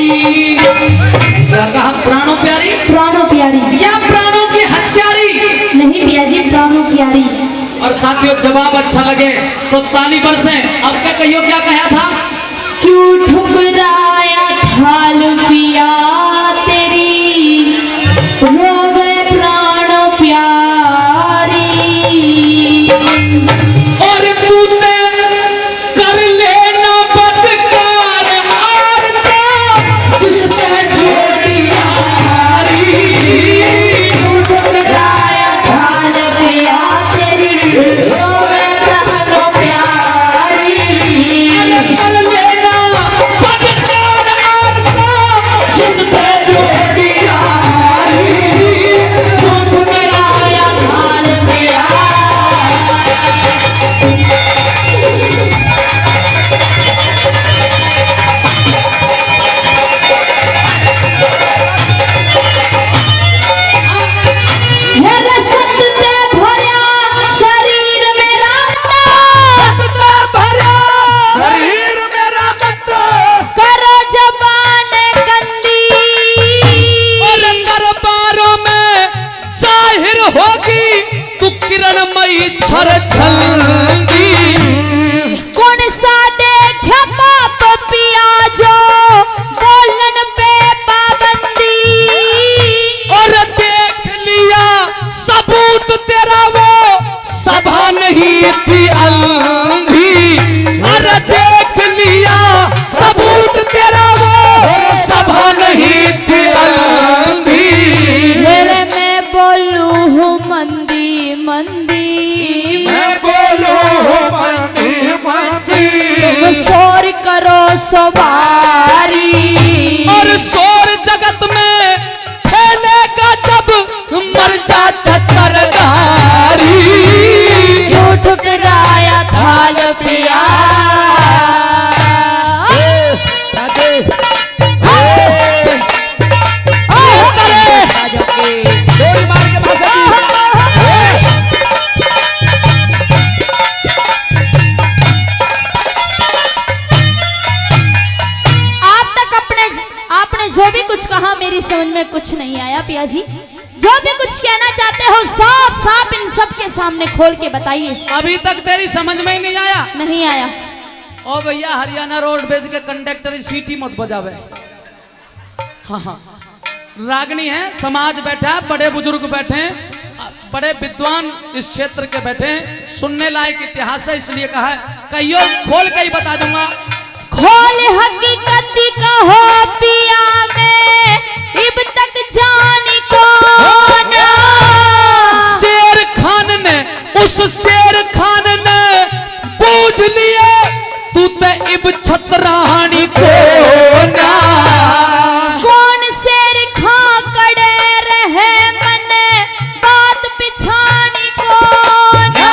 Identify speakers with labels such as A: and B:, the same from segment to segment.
A: क्या कहा? प्राणों प्यारी?
B: प्राणों प्यारी
A: या प्राणों की हत्यारी?
B: नहीं पिया जी, प्राणों प्यारी।
A: और साथियों जवाब अच्छा लगे तो ताली बरसे। अब क्या कहियो, क्या कहा था?
B: क्यों ठुकराया थाल पिया तेरी, रोवे प्राणों प्यारी।
A: और तूने कर लेना बदकार आरता, जिसने छोड़ी यारी।
B: क्यों ठुकराया थाल पिया तेरी, रोवे प्राणों प्यारी।
A: कर लेना बदकार आरता, जिसने छोड़ी यारी।
B: क्यों ठुकराया थाल पिया। हे रसत ते भर्या शरीर मेरा
A: शरीर मेरा बट्टा,
B: करो जबान गंदी।
A: और दरबारों में जाहिर होगी तू किरणमयी छलछलती।
B: कौन सा देखा पाप पिया जो बोलन पे पाबंदी।
A: और देख लिया सबूत तेरा वो सभा नहीं थी अंधी। अरे देख लिया सबूत तेरा वो सभा नहीं थी अंधी।
B: मेरे मैं बोलूं हूँ मंदी मंदी।
A: मैं बोलो मंदी मंदी।
B: तुम शोर करो सवारी।
A: और शोर जगत में फैलेगा जब मर जा छतरदारी।
B: क्यों ठुकराया थाल पिया। आपने जो भी कुछ कहा मेरी समझ में कुछ नहीं आया पिया जी। जो भी कुछ कहना चाहते हो साफ साफ इन सब के सामने खोल के बताइए।
A: अभी तक तेरी समझ में ही नहीं आया?
B: नहीं आया।
A: ओ भैया हरियाणा रोडवेज के कंडक्टर सीटी मत बजावे। हाँ हाँ, रागनी है, समाज बैठा है, बड़े बुजुर्ग बैठे हैं, बड़े विद्वान इस क्षेत्र के बैठे हैं, सुनने लायक इतिहास है, इसलिए कहा है कहियो खोल के ही बता दूंगा।
B: खोल हकीकत का हो पिया में इब तक जानी को ना।
A: शेर खान ने, उस शेर खान ने पूछ लिए तू ते इब छतरानी को ना।
B: कौन शेर खा कड़े रहे मन बात पिछानी को ना।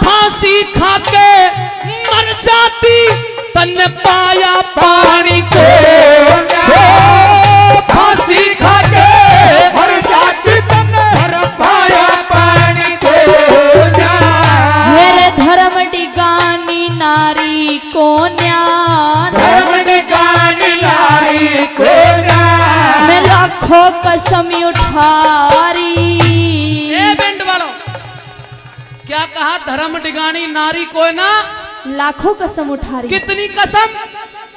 A: फांसी खा के मर जाती तन पाया पानी को। फांसी खा के मर जाती तन पाया पानी को।
B: मेरे धर्म डिगानी नारी कोन्या। धर्म डिगानी नारी कोन्या। मैं लाखों कसम उठारी।
A: ए बेंड वालों, क्या कहा? धर्म डिगानी नारी को ना।
B: लाखों कसम उठा रही।
A: कितनी कसम?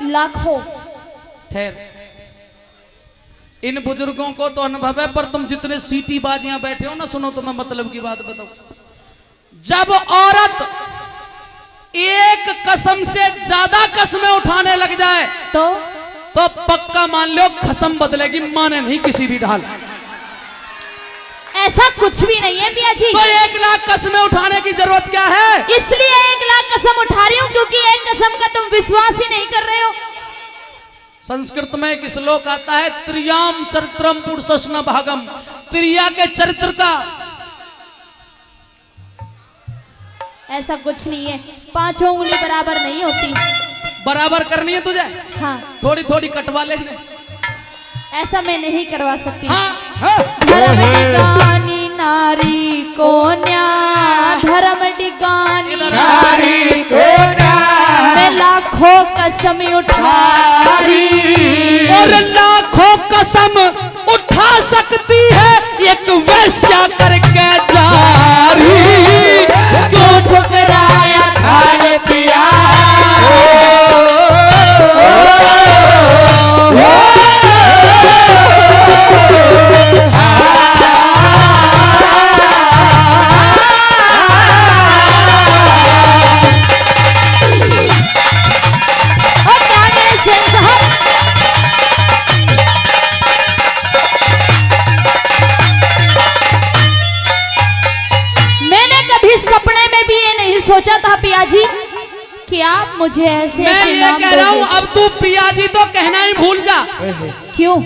B: लाखों।
A: ठहर, इन बुजुर्गों को तो अनुभव है, पर तुम जितने सीटी बाजियां बैठे हो ना, सुनो तो मैं मतलब की बात बताऊं। जब औरत एक कसम से ज्यादा कसमें उठाने लग जाए तो पक्का मान लो कसम बदलेगी, माने नहीं किसी भी ढाल।
B: ऐसा कुछ भी नहीं है पिया जी।
A: तो 1 लाख कसमें उठाने की जरूरत क्या है?
B: इसलिए 1 लाख कसम उठा रही हूँ क्योंकि एक कसम का तुम विश्वास ही नहीं कर रहे हो।
A: संस्कृत में एक श्लोक आता है, त्रियाम चरित्रम पुरुषस्य न भागम। त्रिया के चरित्र का
B: ऐसा कुछ नहीं है, 5 उंगली बराबर नहीं होती।
A: बराबर करनी है तुझे?
B: हाँ।
A: थोड़ी थोड़ी कटवा लेने।
B: ऐसा मैं नहीं करवा सकती।
A: हाँ।
B: धर्म डिगानी नारी कोन्या। धर्म डिगानी नारी कोन्या। मैं लाखों कसम उठा रही।
A: कसम उठा सकती है एक वैश्या करके जारी।
B: क्यों ठुकराया था रे पिया, सोचा था पिया जी कि आप मुझे ऐसे
A: मैं
B: ऐसे
A: ये
B: नाम
A: कह रहा हूँ,
B: दोगे।
A: अब तू पिया जी तो कहना ही भूल जा।
B: क्यों?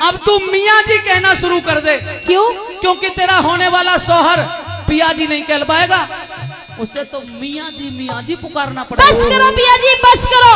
A: अब तू मियाँ जी कहना शुरू कर दे।
B: क्यों?
A: क्योंकि तेरा होने वाला शौहर पिया जी नहीं कहलवाएगा, उससे तो मियाँ जी पुकारना पड़ेगा।
B: बस करो पिया जी, बस करो।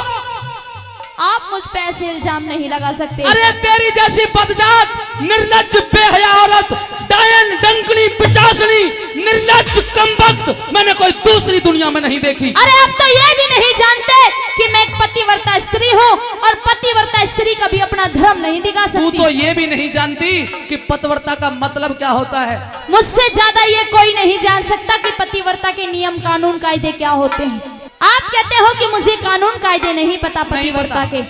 B: आप मुझ पे ऐसे इल्जाम नहीं लगा सकते।
A: अरे तेरी जैसी बदजात, निर्लज्ज, बेहया औरत, डायन, डंकनी, पिचासनी, निर्लज्ज, कमबख्त मैंने कोई दूसरी दुनिया में नहीं देखी।
B: अरे आप तो ये भी नहीं जानते कि मैं एक पतिव्रता स्त्री हूँ और पतिव्रता स्त्री कभी अपना धर्म नहीं दिखा
A: तू
B: सकती।
A: तो ये भी नहीं जानती कि पतिव्रता का मतलब क्या होता है।
B: मुझसे ज्यादा ये कोई नहीं जान सकता कि पतिव्रता के नियम कानून कायदे क्या होते हैं। आप कहते हो कि मुझे कानून कायदे नहीं पता पतिव्रता के,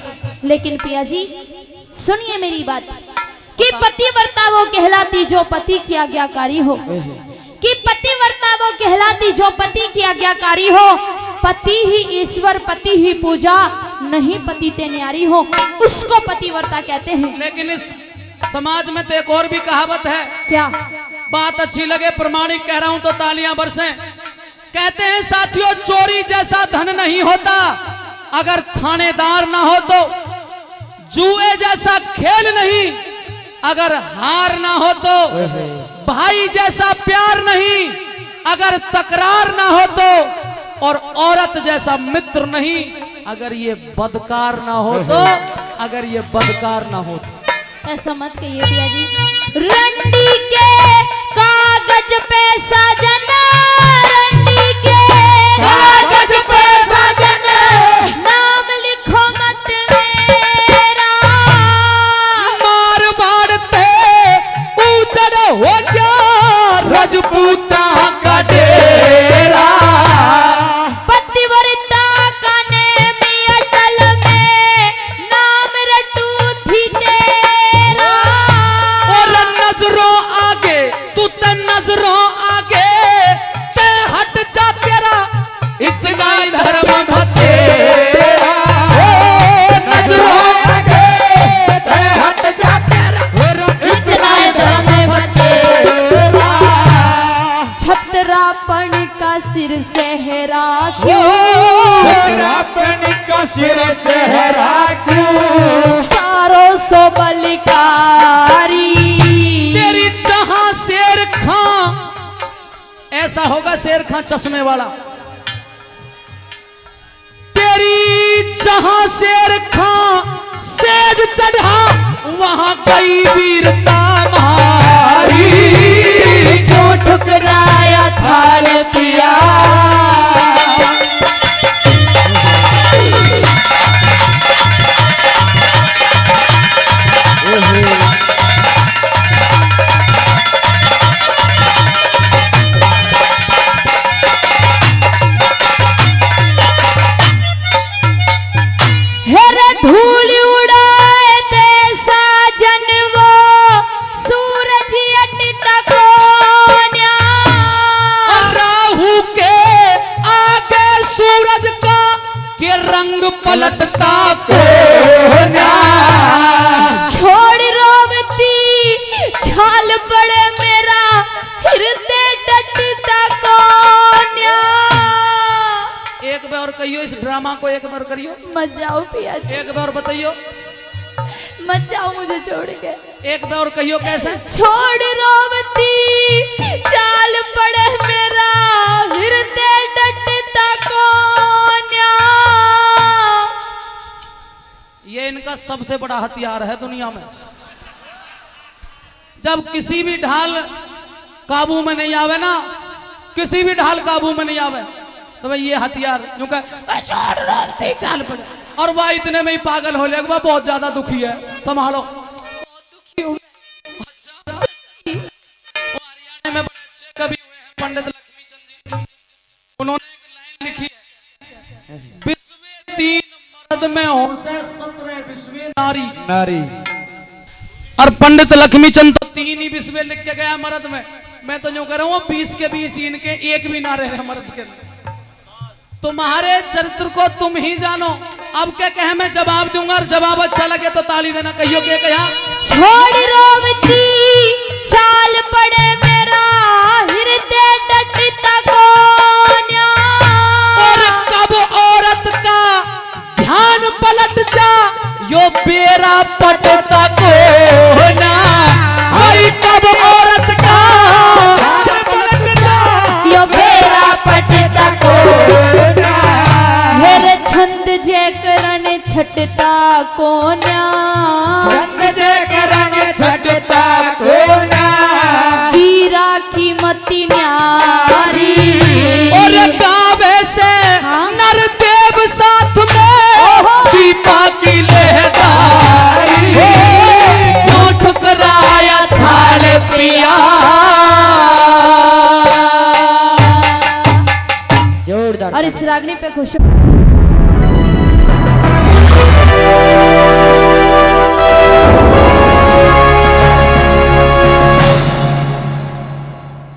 B: लेकिन पिया जी सुनिए मेरी बात कि पतिव्रता वो कहलाती जो पति की आज्ञाकारी हो, कि पतिव्रता वो कहलाती जो पति की आज्ञाकारी हो। पति ही ईश्वर, पति ही पूजा, नहीं पति ते न्यारी हो, उसको पतिव्रता कहते हैं।
A: लेकिन इस समाज में तो एक और भी कहावत है।
B: क्या?
A: बात अच्छी लगे, प्रमाणिक कह रहा हूं तो तालियां बरसें। कहते हैं साथियों, चोरी जैसा धन नहीं होता अगर थानेदार ना हो तो, जुए जैसा खेल नहीं अगर हार ना हो तो, भाई जैसा प्यार नहीं अगर तकरार ना हो तो, और औरत जैसा मित्र नहीं अगर ये बदकार ना हो तो, अगर ये बदकार ना हो तो।
B: ऐसा मत कहिए पिया जी। रंडी के कागज पे साजन, रंडी के कागज पे साजन, नाम लिखो मत मेरा।
A: मारवाड़ते उजड़ हो गया राजपूता का डेरा।
B: पतिव्रता का नेम अटल में नाम रटू थी तेरा।
A: और नजरों आगे तू तो नजरों आगे ते हट जा तेरा इतना ही धर्म भतेरा। नजरों आगे ते हट जा तेरा
B: इतना ही धर्म भतेरा। छतरापन का सिर सहरा क्यों,
C: छतरापन का सिर सहरा क्यों,
B: 1200 बलिकारी।
A: तेरी जहां शेर खां, ऐसा होगा शेर खां चश्मे वाला। तेरी जहां शेर खां सेज चढ़ा वहां कई वीरता मारी।
B: क्यों ठुकराया था रे पिया, हेरे धूल उड़ाए दे साजन वो सूरज अटता कोन्या।
A: और राहु के आगे सूरज का के रंग पलटता कोन्या।
B: छोड़ रोवती छाल पड़े मेरा हृदय डटता कोन्या।
A: एक बार और कहियो इस ड्रामा को, एक बार करियो,
B: मत जाओ पिया जी,
A: एक बार बताइयो,
B: मत जाओ मुझे छोड़ के।
A: एक बार और कहियो कैसे।
B: छोड़ रोवती चाल पड़े मेरा हृदय डटता कोन्या।
A: ये इनका सबसे बड़ा हथियार है दुनिया में। जब किसी भी ढाल काबू में नहीं आवे ना, किसी भी ढाल काबू में नहीं आवे तो भाई ये हथियार यूं चाल पड़े, और वह इतने में ही पागल हो लेगा, बहुत ज्यादा दुखी है, संभालो। उन्होंने एक लाइन लिखी है, विश्व तीन मर्द में हो से 17 विश्व नारी।
C: नारी।
A: और पंडित लक्ष्मीचंद तो 3 ही विश्व लिख के गया मर्द में। मैं तो जो कह रहा हूँ 20 के 20 इनके एक भी ना रहे मर्द के। तुम्हारे चरित्र को तुम ही जानो। अब क्या कहे, मैं जवाब दूंगा और जवाब अच्छा लगे तो ताली देना। कहियो क्या कहा?
B: छोड़ रोवती चाल पड़े मेरा हृदय डटता कोन्या।
A: और जब औरत का ध्यान पलट जा यो बेरा पटता को ना। आई तब औरत का
B: यो बेरा पटता को हेरे छंद जय करण छटता कोन्या।
C: छंद जय करंग छटता कोना।
B: वीरा की मति न्यारी।
A: और गावे से नरदेव साथ में दीपा की लहदारी। जो ठुकराया थारे पिया।
B: और इस रागनी पे खुश